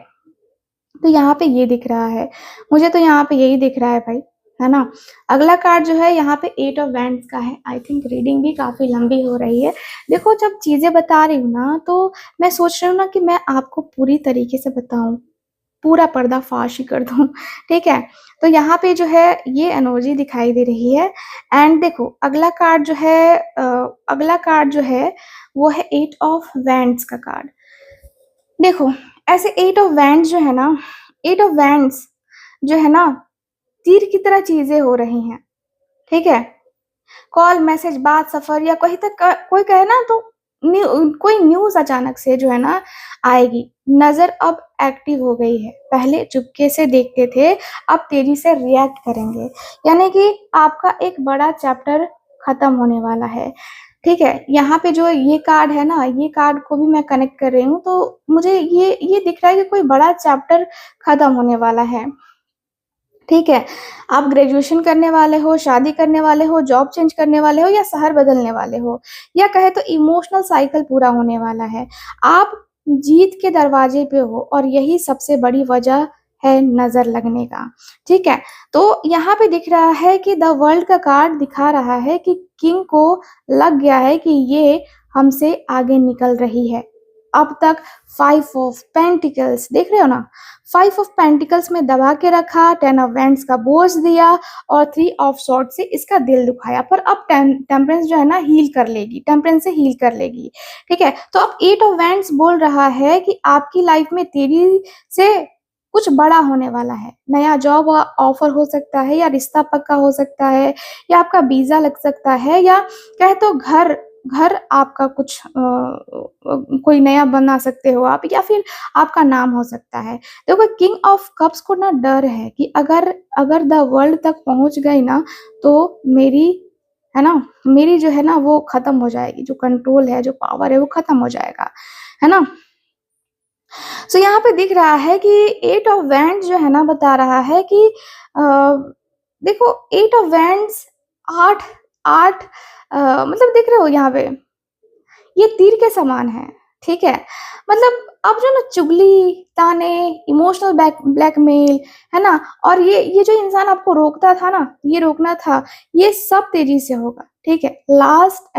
तो यहाँ पे ये दिख रहा है, मुझे तो यहाँ पे यही दिख रहा है भाई, है ना। अगला कार्ड जो है यहाँ पे 8 ऑफ वैंड्स का है। आई थिंक रीडिंग भी काफी लंबी हो रही है। देखो, जब चीजें बता रही हूँ ना, तो मैं सोच रही हूँ ना कि मैं आपको पूरी तरीके से बताऊं, पूरा पर्दाफाश ही कर दूं, ठीक है। तो यहाँ पे जो है ये एनर्जी दिखाई दे रही है। एंड देखो, अगला कार्ड जो है अगला कार्ड जो है वो है 8 ऑफ वैंड्स का कार्ड। देखो, ऐसे 8 ऑफ वैंड्स जो है ना, 8 ऑफ वैंड्स जो है ना, तीर की तरह चीजें हो रही हैं, ठीक है। कॉल, मैसेज, बात, सफर, या कहीं तक कोई कहे ना तो कोई न्यूज अचानक से जो है ना आएगी। नजर अब एक्टिव हो गई है, पहले चुपके से देखते थे, अब तेजी से रिएक्ट करेंगे। यानी कि आपका एक बड़ा चैप्टर खत्म होने वाला है, ठीक है। यहाँ पे जो ये कार्ड है ना, ये कार्ड को भी मैं कनेक्ट कर रही हूँ, तो मुझे ये दिख रहा है कि कोई बड़ा चैप्टर खत्म होने वाला है, ठीक है। आप ग्रेजुएशन करने वाले हो, शादी करने वाले हो, जॉब चेंज करने वाले हो, या शहर बदलने वाले हो, या कहे तो इमोशनल साइकिल पूरा होने वाला है। आप जीत के दरवाजे पे हो, और यही सबसे बड़ी वजह है नजर लगने का, ठीक है। तो यहाँ पे दिख रहा है कि द वर्ल्ड का कार्ड दिखा रहा है कि किंग को लग गया है कि ये हमसे आगे निकल रही है। अब तक 5 ऑफ पेंटिकल्स देख रहे हो ना, 5 ऑफ पेंटिकल्स में दबा के रखा, 10 ऑफ वैंड्स का बोझ दिया, और 3 ऑफ सॉर्ड से इसका दिल दुखाया। पर अब टेम्परेंस जो है ना हील कर लेगी, टेम्परेंस से हील कर लेगी, ठीक है। तो अब 8 ऑफ वैंड्स बोल रहा है कि आपकी लाइफ में तेजी से कुछ बड़ा होने वाला है। नया जॉब ऑफर हो सकता है, या रिश्ता पक्का हो सकता है, या आपका वीजा लग सकता है, या कहे तो घर घर आपका कुछ कोई नया बना सकते हो आप, या फिर आपका नाम हो सकता है। देखो, किंग ऑफ कप्स को ना डर है कि अगर अगर द वर्ल्ड तक पहुंच गई ना, तो मेरी, है ना, मेरी जो है ना वो खत्म हो जाएगी, जो कंट्रोल है, जो पावर है, वो खत्म हो जाएगा, है ना। सो यहाँ पे दिख रहा है कि 8 ऑफ वैंड जो है ना बता रहा है कि अ, देखो, 8 ऑफ वैंड्स, आठ आठ मतलब दिख रहे हो यहाँ पे, ये तीर के समान है, ठीक है। मतलब अब जो ना चुगली, ताने, इमोशनल ब्लैकमेल, है ना, और ये जो इंसान आपको रोकता था ना, ये रोकना था, ये सब तेजी से होगा, ठीक है। लास्ट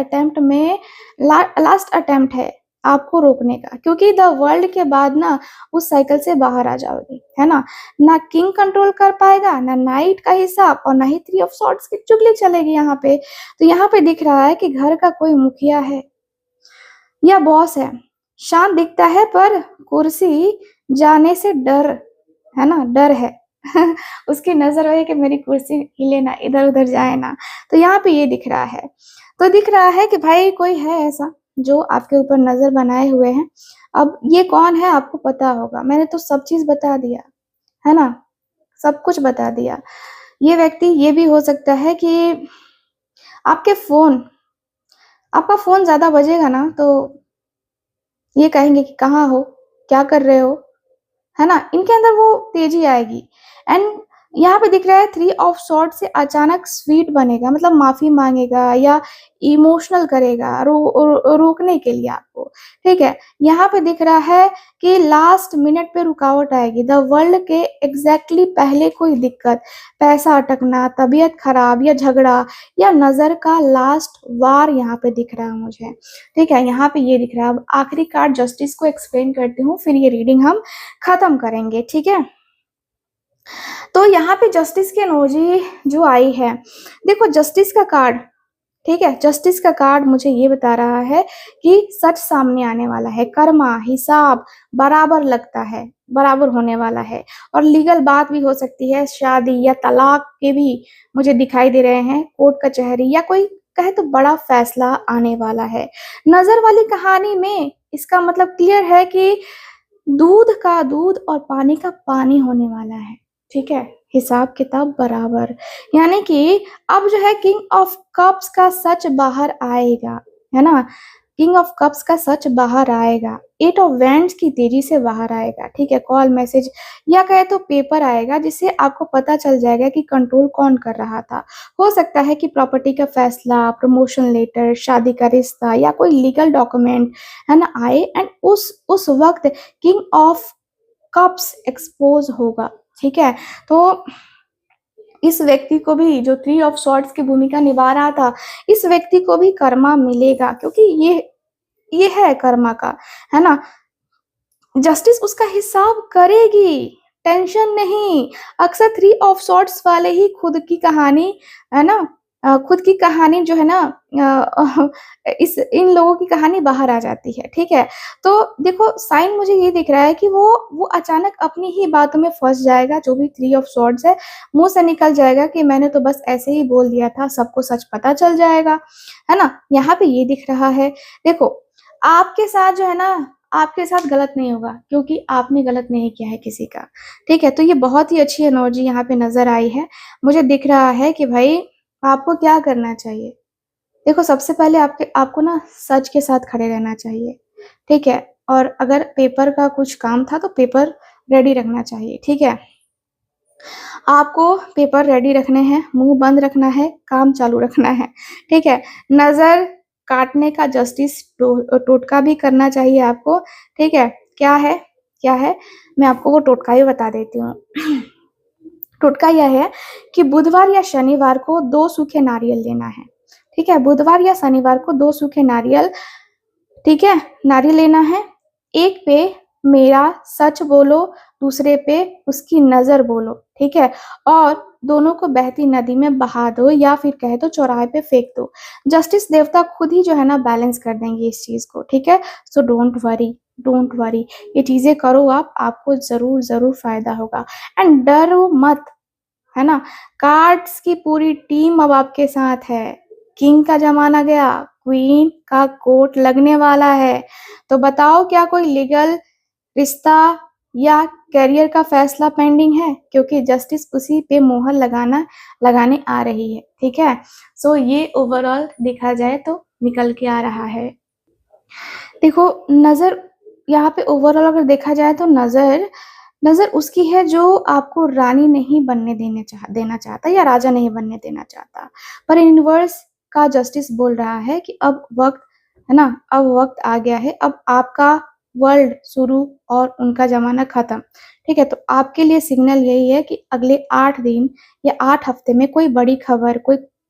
अटेम्प्ट है आपको रोकने का, क्योंकि द वर्ल्ड के बाद ना उस साइकिल से बाहर आ जाओगी, है ना। ना किंग कंट्रोल कर पाएगा, ना नाइट का हिसाब, और ना ही 3 ऑफ सॉर्ड्स की चुगली चलेगी यहाँ पे। तो यहाँ पे दिख रहा है कि घर का कोई मुखिया है या बॉस है, शांत दिखता है, पर कुर्सी जाने से डर, है ना, डर है। उसकी नजर है कि मेरी कुर्सी हिले ना, इधर उधर जाए ना। तो यहाँ पे ये दिख रहा है। तो दिख रहा है कि भाई कोई है ऐसा जो आपके ऊपर नजर बनाए हुए हैं। अब ये कौन है आपको पता होगा, मैंने तो सब चीज बता दिया, है ना, सब कुछ बता दिया। ये व्यक्ति ये भी हो सकता है कि आपके फोन आपका फोन ज्यादा बजेगा ना, तो ये कहेंगे कि कहाँ हो, क्या कर रहे हो, है ना। इनके अंदर वो तेजी आएगी। एंड यहाँ पे दिख रहा है 3 ऑफ सॉर्ड से अचानक स्वीट बनेगा, मतलब माफी मांगेगा, या इमोशनल करेगा, रोकने के लिए आपको, ठीक है। यहाँ पे दिख रहा है कि लास्ट मिनट पे रुकावट आएगी, द वर्ल्ड के एग्जैक्टली पहले कोई दिक्कत, पैसा अटकना, तबीयत खराब, या झगड़ा, या नजर का लास्ट वार यहाँ पे दिख रहा है मुझे, ठीक है। यहाँ पे ये दिख रहा है। अब आखिरी कार्ड जस्टिस को एक्सप्लेन करती हूँ, फिर ये रीडिंग हम खत्म करेंगे, ठीक है। तो यहाँ पे जस्टिस की एनर्जी जो आई है, देखो जस्टिस का कार्ड, ठीक है, जस्टिस का कार्ड मुझे ये बता रहा है कि सच सामने आने वाला है, कर्मा हिसाब बराबर लगता है, बराबर होने वाला है। और लीगल बात भी हो सकती है, शादी या तलाक के भी मुझे दिखाई दे रहे हैं, कोर्ट कचहरी, या कोई कहे तो बड़ा फैसला आने वाला है। नजर वाली कहानी में इसका मतलब क्लियर है कि दूध का दूध और पानी का पानी होने वाला है, ठीक है, हिसाब किताब बराबर। यानी कि अब जो है किंग ऑफ कप्स का सच बाहर आएगा, है ना, किंग ऑफ कप्स का सच बाहर आएगा, एट ऑफ वैंड्स की तेजी से बाहर आएगा, ठीक है, कॉल मैसेज या कहे तो पेपर आएगा जिससे आपको पता चल जाएगा कि कंट्रोल कौन कर रहा था। हो सकता है कि प्रॉपर्टी का फैसला, प्रमोशन लेटर, शादी का रिश्ता या कोई लीगल डॉक्यूमेंट, है ना, आए एंड उस वक्त किंग ऑफ कप्स एक्सपोज होगा, ठीक है। तो इस व्यक्ति को भी, जो थ्री ऑफ सॉर्ड्स की भूमिका निभा रहा था, इस व्यक्ति को भी कर्मा मिलेगा, क्योंकि ये है कर्मा का, है ना, जस्टिस उसका हिसाब करेगी, टेंशन नहीं। अक्सर थ्री ऑफ सॉर्ड्स वाले ही खुद की कहानी, है ना, खुद की कहानी जो है ना, इस इन लोगों की कहानी बाहर आ जाती है, ठीक है। तो देखो साइन मुझे ये दिख रहा है कि वो अचानक अपनी ही बातों में फंस जाएगा, जो भी थ्री ऑफ सॉर्ड्स है, मुंह से निकल जाएगा कि मैंने तो बस ऐसे ही बोल दिया था, सबको सच पता चल जाएगा, है ना। यहाँ पे ये दिख रहा है, देखो आपके साथ जो है ना, आपके साथ गलत नहीं होगा, क्योंकि आपने गलत नहीं किया है किसी का, ठीक है। तो ये बहुत ही अच्छी एनर्जी यहाँ पे नजर आई है। मुझे दिख रहा है कि भाई आपको क्या करना चाहिए। देखो सबसे पहले आपको ना सच के साथ खड़े रहना चाहिए, ठीक है। और अगर पेपर का कुछ काम था तो पेपर रेडी रखना चाहिए, ठीक है। आपको पेपर रेडी रखने हैं, मुंह बंद रखना है, काम चालू रखना है, ठीक है। नजर काटने का जस्टिस टोटका भी करना चाहिए आपको, ठीक है। क्या है, मैं आपको वो टोटका ही बता देती हूँ। टोटका यह है कि बुधवार या शनिवार को 2 सूखे नारियल लेना है, ठीक है। बुधवार या शनिवार को 2 सूखे नारियल, ठीक है, नारियल लेना है। एक पे मेरा सच बोलो, दूसरे पे उसकी नजर बोलो, ठीक है। और दोनों को बहती नदी में बहा दो या फिर कहे तो चौराहे पे फेंक दो। जस्टिस देवता खुद ही जो है ना बैलेंस कर देंगे इस चीज को, ठीक है। सो डोंट वरी, ये चीजें करो आप, आपको जरूर जरूर फायदा होगा। एंड डरो मत, है ना, कार्ड्स की पूरी टीम अब आपके साथ है। किंग का जमाना गया, क्वीन का कोर्ट लगने वाला है। तो बताओ क्या कोई लीगल रिश्ता या करियर का फैसला पेंडिंग है, क्योंकि जस्टिस उसी पे मोहर लगाने आ रही है, ठीक है। सो ये ओवरऑल देखा जाए तो निकल के आ रहा है। देखो नजर यहाँ पे ओवरऑल अगर देखा जाए तो नजर उसकी है जो आपको रानी नहीं बनने देना चाहता या राजा नहीं बनने देना चाहता। पर यूनिवर्स का जस्टिस बोल रहा है कि अब वक्त, है ना, अब वक्त आ गया है, अब आपका वर्ल्ड शुरू और उनका जमाना खत्म, ठीक है। तो आपके लिए सिग्नल यही है कि अगले 8 दिन या 8 हफ्ते में कोई बड़ी खबर,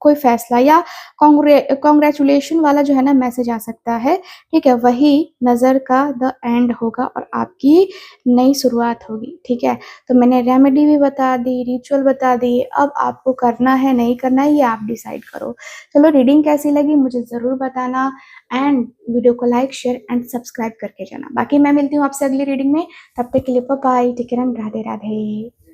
कोई फैसला या कॉन्ग्रेचुलेशन वाला जो है ना मैसेज आ सकता है, ठीक है। वही नजर का द एंड होगा और आपकी नई शुरुआत होगी, ठीक है। तो मैंने रेमेडी भी बता दी, रिचुअल बता दी, अब आपको करना है नहीं करना है ये आप डिसाइड करो। चलो रीडिंग कैसी लगी मुझे जरूर बताना एंड वीडियो को लाइक शेयर एंड सब्सक्राइब करके जाना। बाकी मैं मिलती हूँ आपसे अगली रीडिंग में, तब तक के लिए bye bye, take care and Radhe Radhe.